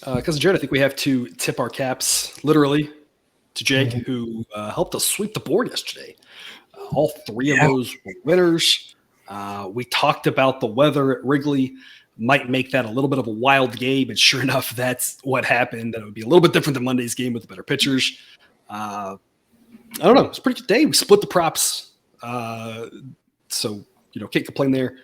Cousin Jared, I think we have to tip our caps literally to Jake, who helped us sweep the board yesterday. All three of those were winners. We talked about the weather at Wrigley might make that a little bit of a wild game, and sure enough, that's what happened. That would be a little bit different than Monday's game with the better pitchers. I don't know. It's a pretty good day. We split the props, so can't complain there.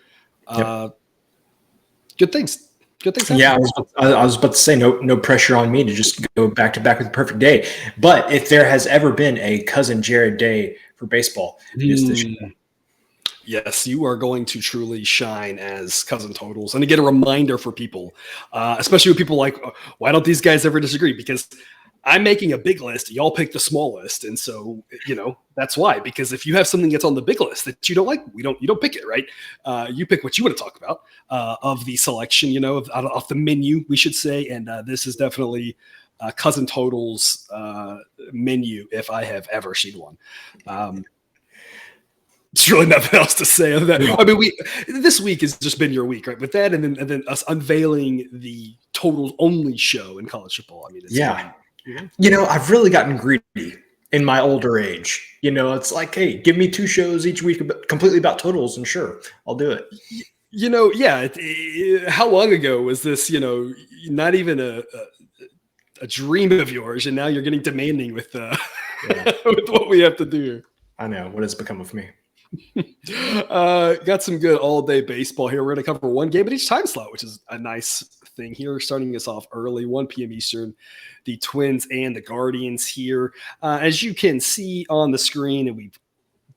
Good things. Good things happen. Yeah, I was about to say no pressure on me to just go back to back with a perfect day. But if there has ever been a Cousin Jared day for baseball, it is this year. Yes, you are going to truly shine as Cousin Totals. And again, a reminder for people, especially with people like, why don't these guys ever disagree? Because I'm making a big list. Y'all pick the small list. And so, that's why. Because if you have something that's on the big list that you don't like, you don't pick it, right? You pick what you want to talk about of the selection, off the menu, we should say. And this is definitely Cousin Totals menu if I have ever seen one. There's really nothing else to say other than that. I mean, this week has just been your week, right? With that, and then us unveiling the totals only show in college football. I mean, I've really gotten greedy in my older age. It's like, hey, give me 2 shows each week completely about totals, and sure, I'll do it. How long ago was this? Not even a dream of yours, and now you're getting demanding with with what we have to do here. I know what has become of me. Got some good all-day baseball here. We're going to cover one game at each time slot, which is a nice thing here. Starting us off early, 1 p.m. Eastern, the Twins and the Guardians here. As you can see on the screen, and we've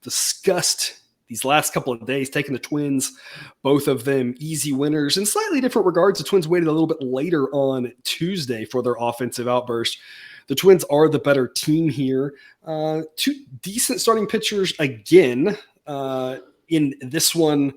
discussed these last couple of days, taking the Twins, both of them easy winners in slightly different regards. The Twins waited a little bit later on Tuesday for their offensive outburst. The Twins are the better team here. 2 decent starting pitchers again. In this one,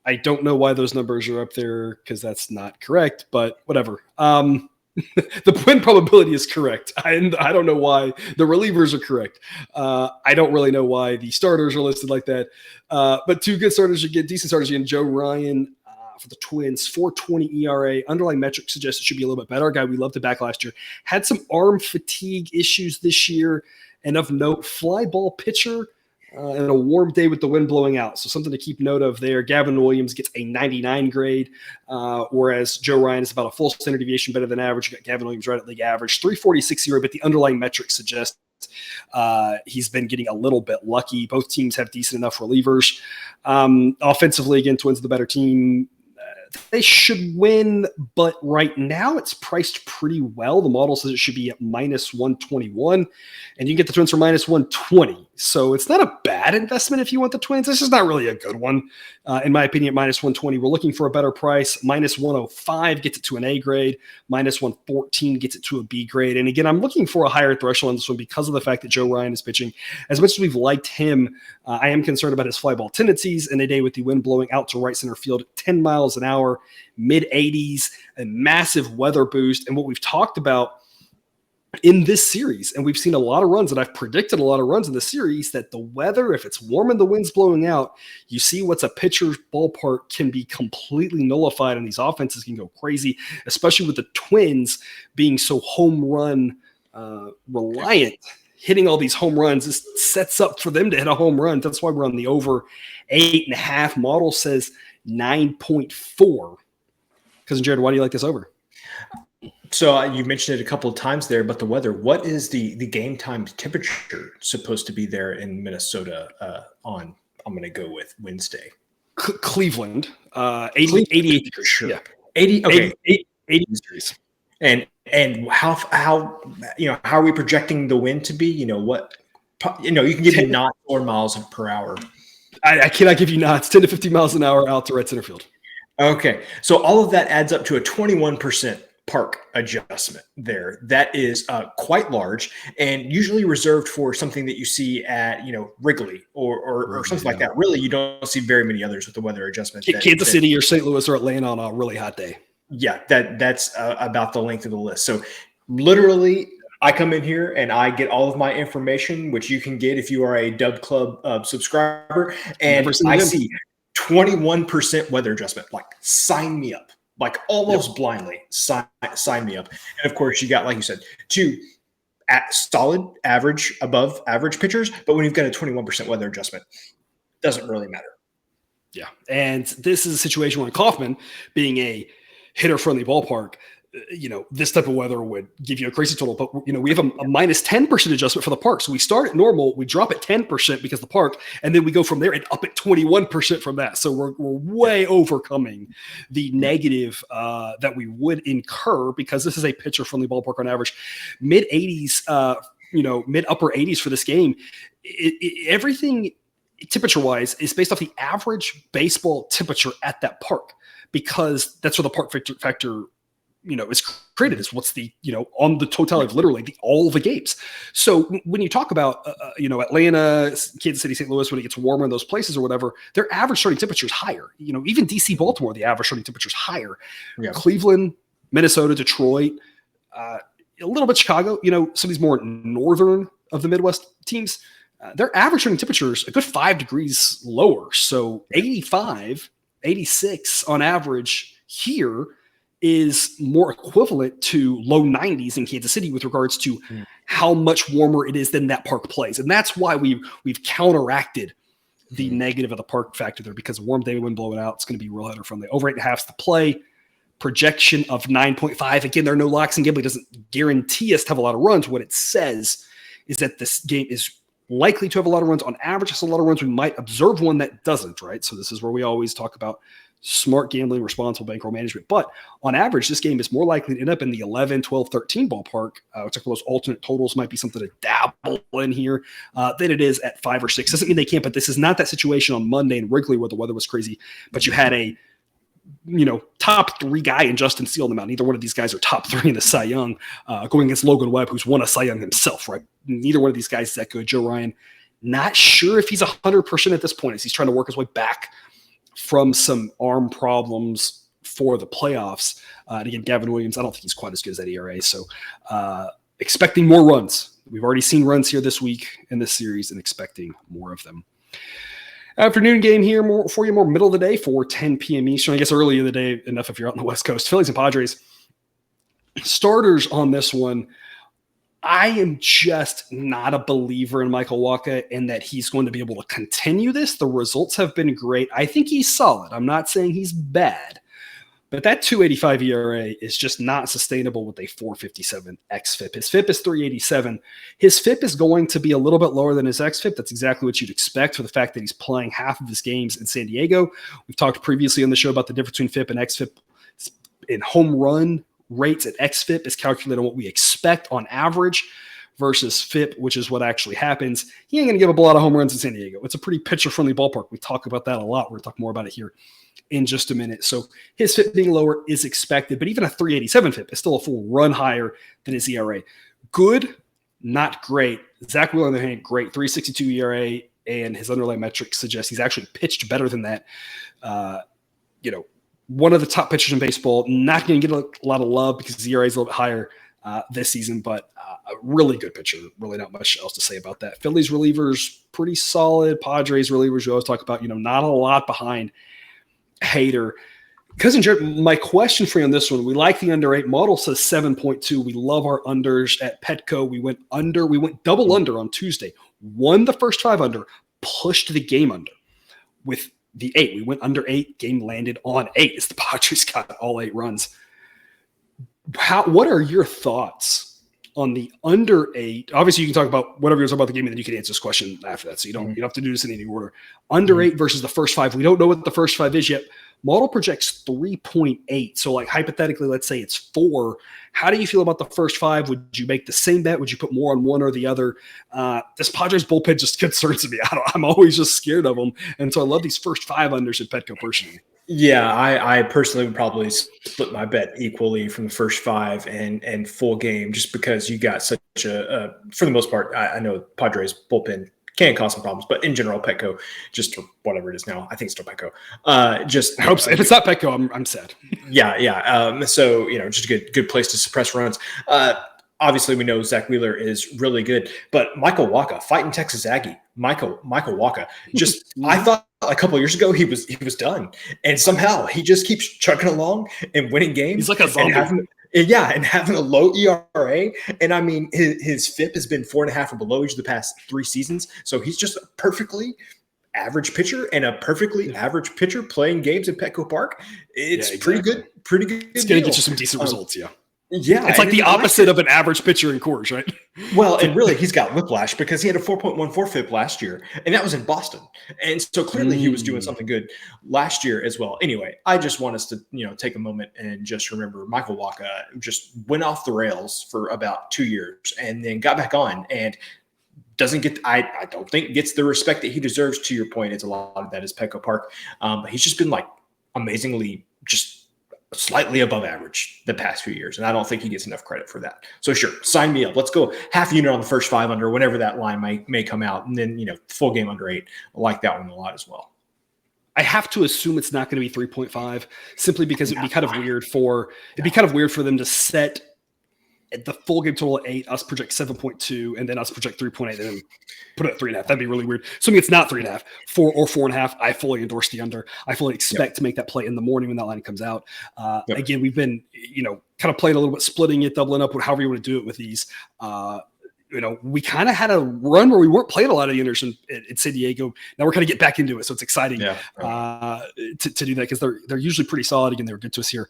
I don't know why those numbers are up there because that's not correct, but whatever. The win probability is correct. I don't know why the relievers are correct. I don't really know why the starters are listed like that. But 2 good starters, you get decent starters. You get Joe Ryan for the Twins, 4.20 ERA. Underlying metrics suggest it should be a little bit better. Our guy we loved it back last year. Had some arm fatigue issues this year. And of note, fly ball pitcher. And a warm day with the wind blowing out. So something to keep note of there. Gavin Williams gets a 99 grade, whereas Joe Ryan is about a full standard deviation better than average. You got Gavin Williams right at league average, 346 ERA, but the underlying metrics suggest he's been getting a little bit lucky. Both teams have decent enough relievers. Offensively, again, Twins the better team. They should win, but right now it's priced pretty well. The model says it should be at minus 121, and you can get the Twins for minus 120. So it's not a bad investment if you want the Twins. This is not really a good one, in my opinion, at minus 120. We're looking for a better price. Minus 105 gets it to an A grade. Minus 114 gets it to a B grade. And again, I'm looking for a higher threshold on this one because of the fact that Joe Ryan is pitching. As much as we've liked him, I am concerned about his fly ball tendencies in a day with the wind blowing out to right center field at 10 miles an hour, mid-80s, a massive weather boost. And what we've talked about in this series, and we've seen a lot of runs, and I've predicted a lot of runs in the series, that the weather, if it's warm and the wind's blowing out, you see what's a pitcher's ballpark can be completely nullified, and these offenses can go crazy, especially with the Twins being so home run reliant. Hitting all these home runs, this sets up for them to hit a home run. That's why we're on the over 8.5. Model says 9.4. Cousin Jared, why do you like this over? So you mentioned it a couple of times there, but the weather, what is the game time temperature supposed to be there in Minnesota I'm going to go with Wednesday. Cleveland, 88 degrees. Sure. Yeah. 80, okay. 80 degrees. And how are we projecting the wind to be? You can give me knots or miles per hour. I cannot give you knots. 10 to 15 miles an hour out to right center field. Okay. So all of that adds up to a 21% park adjustment there. That is quite large and usually reserved for something that you see at, Wrigley or something like that. Really, you don't see very many others with the weather adjustment. Kansas City or St. Louis or Atlanta on a really hot day. Yeah, that's about the length of the list. So literally, I come in here and I get all of my information, which you can get if you are a Dub Club subscriber, and I see 21% weather adjustment. Like, sign me up. like almost blindly. Sign me up. And of course, you got, like you said, two solid, average, above average pitchers. But when you've got a 21% weather adjustment, doesn't really matter. Yeah. And this is a situation where Kauffman, being a hitter-friendly ballpark, this type of weather would give you a crazy total. But, we have a minus 10% adjustment for the park. So we start at normal, we drop at 10% because of the park, and then we go from there and up at 21% from that. So we're way overcoming the negative that we would incur because this is a pitcher-friendly ballpark on average. Mid-80s, mid-upper 80s for this game. Everything temperature-wise is based off the average baseball temperature at that park because that's where the park factor is created is what's the, on the totality of literally all the games. So when you talk about, Atlanta, Kansas City, St. Louis, when it gets warmer in those places or whatever, their average starting temperature is higher. Even DC, Baltimore, the average starting temperature is higher. Yeah. Cleveland, Minnesota, Detroit, a little bit Chicago, some of these more northern of the Midwest teams, their average starting temperature is a good 5 degrees lower. So 85, 86 on average here is more equivalent to low 90s in Kansas City with regards to how much warmer it is than that park plays. And that's why we've counteracted the negative of the park factor there because warm day wind blowing out, it's going to be real hitter friendly. Over 8.5 is the play. Projection of 9.5. Again, there are no locks and gambling. It doesn't guarantee us to have a lot of runs. What it says is that this game is likely to have a lot of runs. On average, it's a lot of runs. We might observe one that doesn't, right? So this is where we always talk about smart gambling, responsible bankroll management. But on average, this game is more likely to end up in the 11, 12, 13 ballpark, which those alternate totals might be something to dabble in here, than it is at 5 or 6. Doesn't mean they can't, but this is not that situation on Monday in Wrigley where the weather was crazy, but you had a top 3 guy in Justin Steele on the mound. Neither one of these guys are top 3 in the Cy Young, going against Logan Webb, who's won a Cy Young himself, right? Neither one of these guys is that good. Joe Ryan, not sure if he's 100% at this point as he's trying to work his way back from some arm problems for the playoffs. And again, Gavin Williams, I don't think he's quite as good as that ERA. So expecting more runs. We've already seen runs here this week in this series and expecting more of them. Afternoon game here for you, more middle of the day, 4:10 p.m. Eastern. I guess early in the day, enough if you're out on the West Coast. Phillies and Padres. Starters on this one. I am just not a believer in Michael Wacha and that he's going to be able to continue this. The results have been great. I think he's solid. I'm not saying he's bad. But that 2.85 ERA is just not sustainable with a 4.57 xFIP. His FIP is 3.87. His FIP is going to be a little bit lower than his xFIP. That's exactly what you'd expect for the fact that he's playing half of his games in San Diego. We've talked previously on the show about the difference between FIP and xFIP. In home run rates at xFIP is calculated on what we expect on average versus FIP, which is what actually happens. He ain't going to give up a lot of home runs in San Diego. It's a pretty pitcher-friendly ballpark. We talk about that a lot. We're going to talk more about it here in just a minute. So his FIP being lower is expected, but even a 3.87 FIP is still a full run higher than his ERA. Good, not great. Zach Wheeler, on the other hand, great. 3.62 ERA, and his underlying metrics suggest he's actually pitched better than that. One of the top pitchers in baseball, not going to get a lot of love because his ERA is a little bit higher this season, but a really good pitcher. Really not much else to say about that. Phillies relievers, pretty solid. Padres relievers, we always talk about, not a lot behind Hader. Cousin Jared, my question for you on this one, we like the under 8. Model says 7.2. We love our unders at Petco. We went double under on Tuesday. Won the first 5 under, pushed the game under with the 8. We went under 8. Game landed on 8 as the Padres got all 8 runs. What are your thoughts on the under 8? Obviously, you can talk about whatever you're talking about the game, and then you can answer this question after that. So you don't have to do this in any order. Under 8 versus the first 5. We don't know what the first 5 is yet. Model projects 3.8. So hypothetically, let's say it's 4. How do you feel about the first 5? Would you make the same bet? Would you put more on one or the other? This Padres bullpen just concerns me. I'm always just scared of them. And so I love these first 5 unders at Petco personally. Yeah, I personally would probably split my bet equally from the first 5 and full game, just because you got such a for the most part, I know Padres bullpen can cause some problems, but in general, Petco, just whatever it is now, I think it's still Petco. I hope so. If it's not Petco, I'm sad. Yeah. So just a good place to suppress runs. obviously we know Zach Wheeler is really good, but Michael Wacha, fighting Texas Aggie, Michael Wacha, just I thought a couple of years ago he was done, and somehow he just keeps chugging along and winning games. He's like a zombie. And having a low ERA. And I mean, his FIP has been 4.5 or below each of the past 3 seasons. So he's just a perfectly average pitcher and a perfectly average pitcher playing games in Petco Park. It's pretty good. It's going to get you some decent results. Yeah. It's like the opposite of an average pitcher in Coors, right? Well, and really he's got whiplash because he had a 4.14 FIP last year, and that was in Boston. And so clearly he was doing something good last year as well. Anyway, I just want us to, take a moment and just remember Michael Wacha just went off the rails for about 2 years and then got back on and doesn't get, I don't think gets the respect that he deserves. To your point, it's a lot of that is Petco Park. But he's just been like amazingly just slightly above average the past few years. And I don't think he gets enough credit for that. So sure, sign me up. Let's go half unit on the first 5 under, whenever that line may come out. And then, full game under 8. I like that one a lot as well. I have to assume it's not going to be 3.5 simply because it'd be kind of weird for them to set the full game total at 8, us project 7.2, and then us project 3.8, and then put it at 3.5. That'd be really weird. Assuming it's not 3.5, 4 or 4.5, I fully endorse the under. I fully expect to make that play in the morning when that line comes out. Again, we've been, kind of playing a little bit, splitting it, doubling up, however you want to do it with these. We kind of had a run where we weren't playing a lot of the unders in San Diego. Now we're kind of getting back into it, so it's exciting to do that because they're usually pretty solid. Again, they were good to us here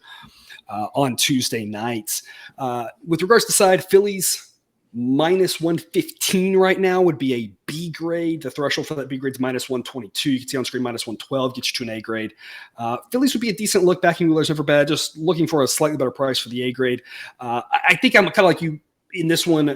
on Tuesday nights. With regards to side, Phillies minus 115 right now would be a B grade. The threshold for that B grade is minus 122. You can see on screen minus 112 gets you to an A grade. Phillies would be a decent look. Backing Wheeler's never bad. Just looking for a slightly better price for the A grade. I think I'm kind of like you in this one.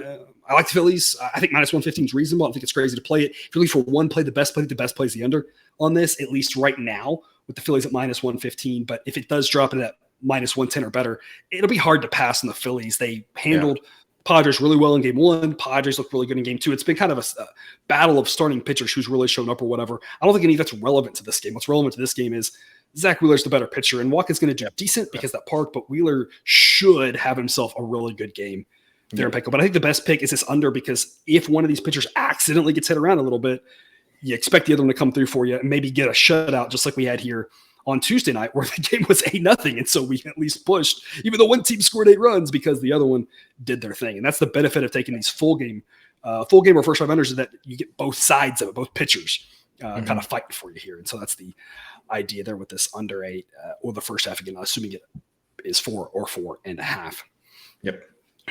I like the Phillies. I think minus 115 is reasonable. I don't think it's crazy to play it. If you're looking for one play, the best play is the under on this, at least right now with the Phillies at minus 115. But if it does drop into that minus 110 or better, it'll be hard to pass on the Phillies. They handled Padres really well in game 1. Padres look really good in game 2. It's been kind of a battle of starting pitchers who's really shown up or whatever. I don't think any of that's relevant to this game. What's relevant to this game is Zach Wheeler's the better pitcher, and Wacha's going to do decent because that park, but Wheeler should have himself a really good game there in Petco. But I think the best pick is this under because if one of these pitchers accidentally gets hit around a little bit, you expect the other one to come through for you and maybe get a shutout just like we had here on Tuesday night where the game was 8-0. And so we at least pushed, even though one team scored 8 runs because the other one did their thing. And that's the benefit of taking these full game or first 5 unders is that you get both sides of it, both pitchers kind of fighting for you here. And so that's the idea there with this under 8 or the first half again, assuming it is 4 or 4.5. Yep.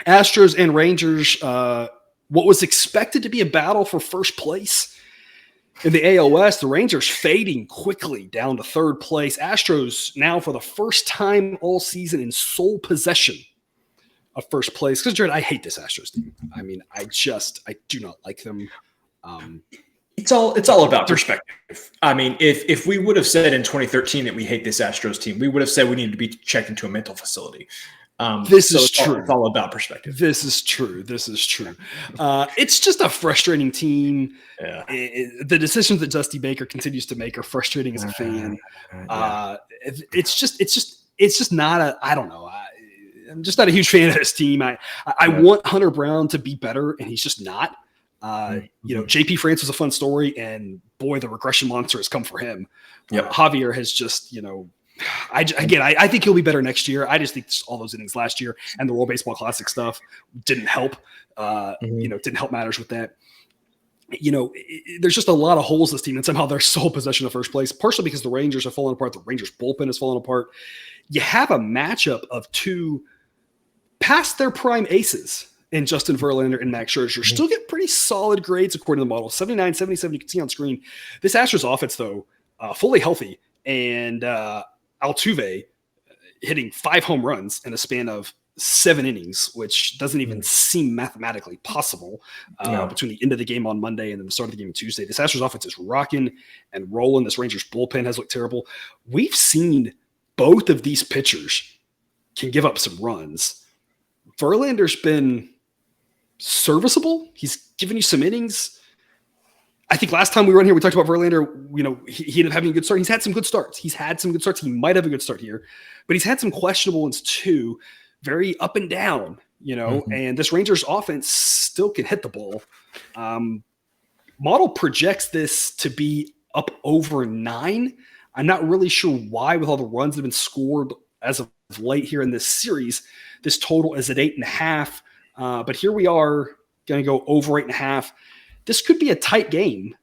Astros and Rangers, what was expected to be a battle for first place in the AL West, the Rangers fading quickly down to 3rd place. Astros now for the first time all season in sole possession of first place. Because, Jared, I hate this Astros team. I mean, I do not like them. It's all about perspective. I mean, if we would have said in 2013 that we hate this Astros team, we would have said we needed to be checked into a mental facility. This is true. It's all about perspective. This is true. It's just a frustrating team. Yeah. The decisions that Dusty Baker continues to make are frustrating as a fan. It's just not I don't know. I'm just not a huge fan of this team. I want Hunter Brown to be better, and he's just not. JP France was a fun story, and boy, the regression monster has come for him. Javier has just, I think he'll be better next year. I just think all those innings last year and the World Baseball Classic stuff didn't help. Didn't help matters with that. There's just a lot of holes in this team, and somehow they're sole possession of first place, partially because the Rangers are falling apart. The Rangers bullpen is falling apart. You have a matchup of 2 past their prime aces in Justin Verlander and Max Scherzer. Still get pretty solid grades according to the model. 79, 77, you can see on screen. This Astros offense, though, fully healthy, and Altuve hitting 5 home runs in a span of 7 innings, which doesn't even seem mathematically possible between the end of the game on Monday and then the start of the game on Tuesday. This Astros offense is rocking and rolling. This Rangers bullpen has looked terrible. We've seen both of these pitchers can give up some runs. Verlander's been serviceable. He's given you some innings. I think last time we were in here, we talked about Verlander. He ended up having a good start. He's had some good starts. He might have a good start here, but he's had some questionable ones too. Very up and down and this Rangers offense still can hit the ball. Model projects this to be up over 9. I'm not really sure why, with all the runs that have been scored as of late here in this series. This total is at 8.5. But here we are going to go over 8.5. This could be a tight game.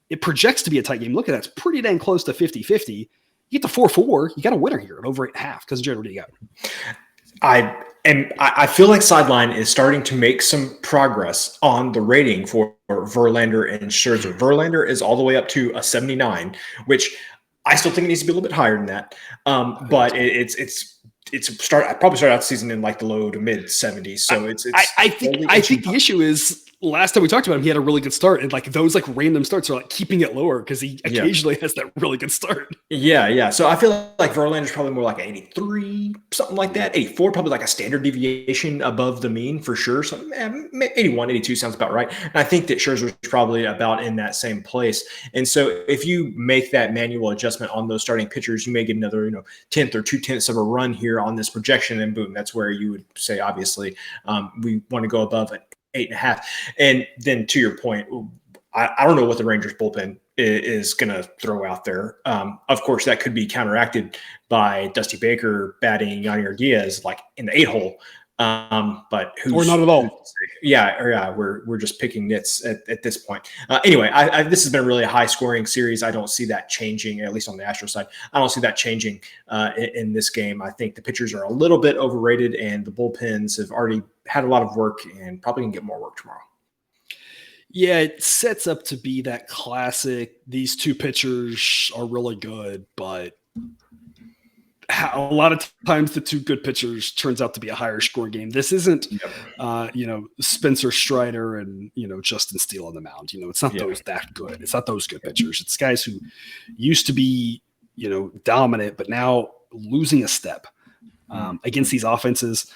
It projects to be a tight game. Look at that. It's pretty dang close to 50-50. You get to 4-4, you got a winner here at over 8.5. Because Jared, what do you got? I feel like Sideline is starting to make some progress on the rating for Verlander and Scherzer. Verlander is all the way up to a 79, which I still think it needs to be a little bit higher than that. But I probably started out the season in like the low to mid 70s. So I think the issue is last time we talked about him, he had a really good start, and like those like random starts are like keeping it lower because he occasionally has that really good start. Yeah. So I feel like Verlander's probably more like 83, something like that. 84, probably like a standard deviation above the mean for sure. So 81, 82 sounds about right. And I think that Scherzer's probably about in that same place. And so if you make that manual adjustment on those starting pitchers, you may get another 10th or 2/10 of a run here on this projection, and boom, that's where you would say obviously we want to go above it. 8.5. And then to your point, I don't know what the Rangers bullpen is going to throw out there. Of course, that could be counteracted by Dusty Baker batting Yadier Diaz like in the 8-hole. But or not at all. We're just picking nits at this point. Anyway, this has been really a high scoring series. I don't see that changing, at least on the Astros side. I don't see that changing in this game. I think the pitchers are a little bit overrated, and the bullpens have already had a lot of work and probably can get more work tomorrow. Yeah, it sets up to be that classic. These two pitchers are really good, but a lot of times the two good pitchers turns out to be a higher scoring game. This isn't, Spencer Strider and, Justin Steele on the mound. It's not those that good. It's not those good pitchers. It's guys who used to be, dominant, but now losing a step against these offenses.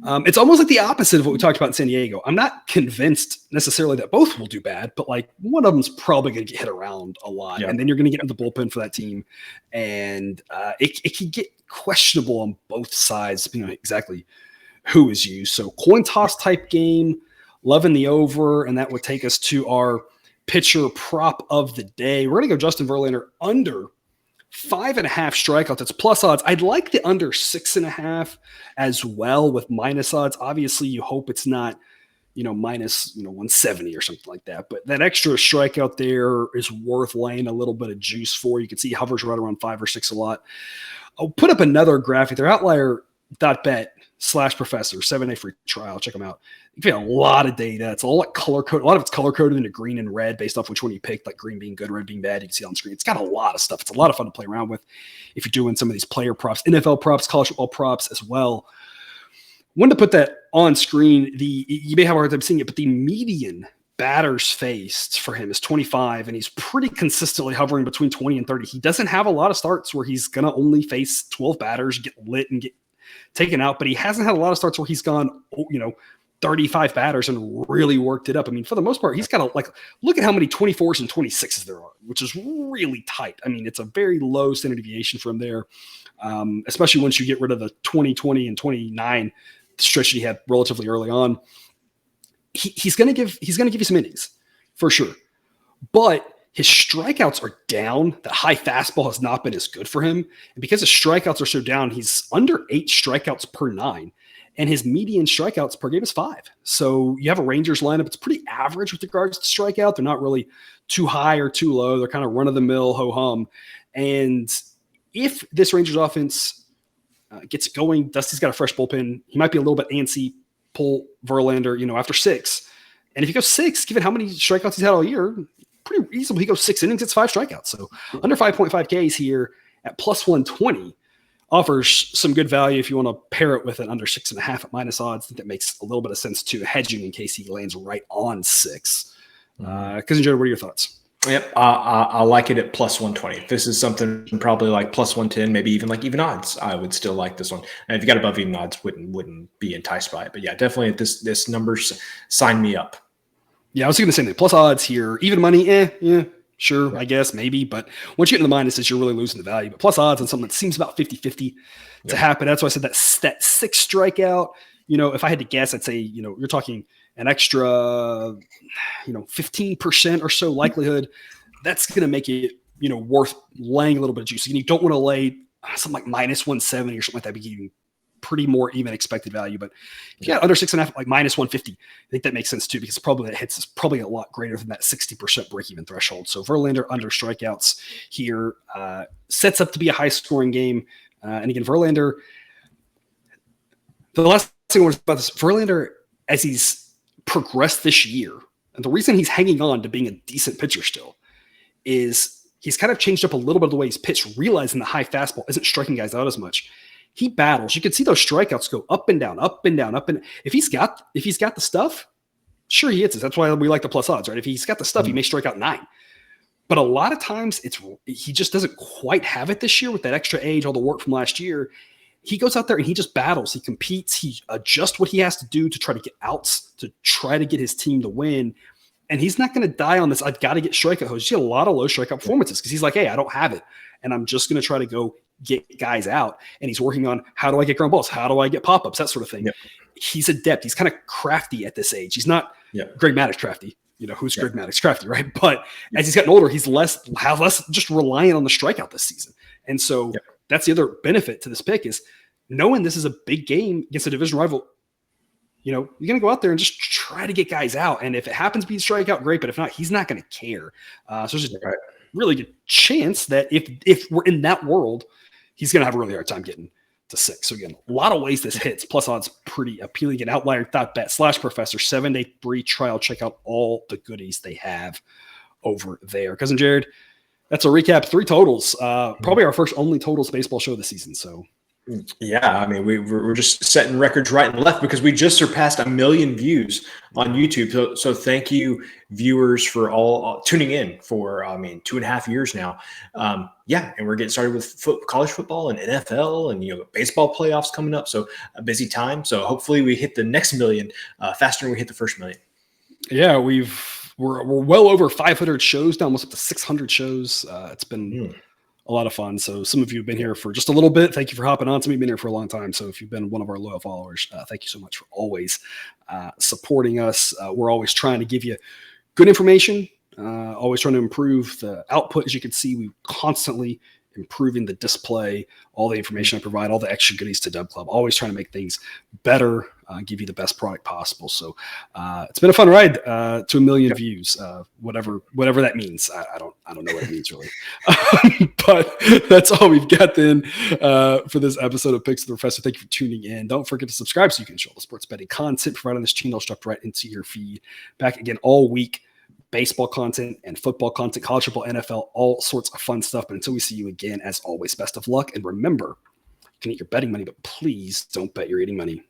It's almost like the opposite of what we talked about in San Diego. I'm not convinced necessarily that both will do bad, but like one of them's probably going to get hit around a lot. And then you're going to get into the bullpen for that team. And it can get questionable on both sides, depending on exactly who is used. So coin toss type game, loving the over. And that would take us to our pitcher prop of the day. We're going to go Justin Verlander under 5.5 strikeouts. It's plus odds. I'd like the under 6.5 as well with minus odds. Obviously, you hope it's not, minus 170 or something like that. But that extra strikeout there is worth laying a little bit of juice for. You can see he hovers right around 5 or 6 a lot. I'll put up another graphic there. Outlier.bet /professor 7-day free trial. Check them out. You get a lot of data. It's all like color code. A lot of it's color coded into green and red based off which one you picked, like green being good, red being bad. You can see it on screen. It's got a lot of stuff. It's a lot of fun to play around with if you're doing some of these player props, NFL props, college football props as well. Wanted to put that on screen. You may have a hard time seeing it, but the median batters faced for him is 25, and he's pretty consistently hovering between 20 and 30. He doesn't have a lot of starts where he's going to only face 12 batters, get lit and get taken out, but he hasn't had a lot of starts where he's gone, 35 batters and really worked it up. I mean, for the most part, he's got look at how many 24s and 26s there are, which is really tight. I mean, it's a very low standard deviation from there, especially once you get rid of the 20, and 29 stretch that he had relatively early on. He's going to give you some innings for sure, but his strikeouts are down. The high fastball has not been as good for him. And because his strikeouts are so down, he's under 8 strikeouts per 9. And his median strikeouts per game is 5. So you have a Rangers lineup. It's pretty average with regards to strikeout. They're not really too high or too low. They're kind of run-of-the-mill, ho-hum. And if this Rangers offense gets going, Dusty's got a fresh bullpen. He might be a little bit antsy, pull Verlander, after 6. And if he goes 6, given how many strikeouts he's had all year, pretty reasonable. He goes 6 innings, it's 5 strikeouts. So under 5.5 Ks here at plus 120 offers some good value if you want to pair it with an under 6.5 at minus odds. I think that makes a little bit of sense too, hedging in case he lands right on 6. Cousin Joe, what are your thoughts? Yep, I like it at plus 120. This is something probably like plus 110, maybe even like even odds. I would still like this one. And if you got above even odds, wouldn't be enticed by it. But yeah, definitely at this numbers, sign me up. Yeah, I was going to say that. Plus odds here, even money, Sure, I guess, maybe. But once you get into the minuses, you're really losing the value. But plus odds on something that seems about 50-50 to happen. That's why I said that 6 strikeout, if I had to guess, I'd say, you're talking an extra, 15% or so likelihood. That's going to make it, worth laying a little bit of juice. And you don't want to lay something like minus 170 or something like that, be pretty more even expected value. But if you got under 6.5, like minus 150, I think that makes sense too, because probably that hits is probably a lot greater than that 60% break even threshold. So Verlander under strikeouts here sets up to be a high scoring game. And again, Verlander, the last thing I want to say about this, Verlander, as he's progressed this year, and the reason he's hanging on to being a decent pitcher still is he's kind of changed up a little bit of the way he's pitched, realizing the high fastball isn't striking guys out as much. He battles. You can see those strikeouts go up and down, up and down, up and if he's got the stuff, sure he hits it. That's why we like the plus odds, right? If he's got the stuff, he may strike out 9. But a lot of times he just doesn't quite have it this year with that extra age, all the work from last year. He goes out there and he just battles. He competes. He adjusts what he has to do to try to get outs, to try to get his team to win. And he's not going to die on this. I've got to get strikeout. You see a lot of low strikeout performances because he's like, hey, I don't have it. And I'm just going to try to go get guys out. And he's working on how do I get ground balls? How do I get pop-ups? That sort of thing. Yep. He's adept. He's kind of crafty at this age. He's not Greg Maddux crafty. Who's Greg Maddux crafty, right? But as he's gotten older, he's less just reliant on the strikeout this season. And so that's the other benefit to this pick is knowing this is a big game against a division rival. You're going to go out there and just try to get guys out. And if it happens to be a strikeout, great. But if not, he's not going to care. So there's just a really good chance that if we're in that world, he's going to have a really hard time getting to 6. So again, a lot of ways this hits. Plus odds pretty appealing. At Outlier.bet /Professor 7-day free trial. Check out all the goodies they have over there. Cousin Jared, that's a recap. 3 totals. Probably our first only totals baseball show this season. So. Yeah, I mean, we're just setting records right and left because we just surpassed 1 million views on YouTube. So thank you, viewers, for all tuning in for 2.5 years now. And we're getting started with college football and NFL and baseball playoffs coming up. So a busy time. So hopefully we hit the next million faster than we hit the first million. Yeah, we're well over 500 shows now, almost up to 600 shows. It's been. A lot of fun. So some of you have been here for just a little bit. Thank you for hopping on. Some of you have been here for a long time. So if you've been one of our loyal followers, thank you so much for always supporting us. We're always trying to give you good information, always trying to improve the output. As you can see, we constantly improving the display, all the information I provide, all the extra goodies to Dub Club, always trying to make things better, give you the best product possible. So it's been a fun ride to 1 million views, whatever that means. I don't know what it means really. But that's all we've got then for this episode of Picks with the Professor. Thank you for tuning in. Don't forget to subscribe so you can show all the sports betting content provided on this channel struck right into your feed. Back again all week. Baseball content and football content, college football, NFL, all sorts of fun stuff. But until we see you again, as always, best of luck. And remember, you can eat your betting money, but please don't bet your eating money.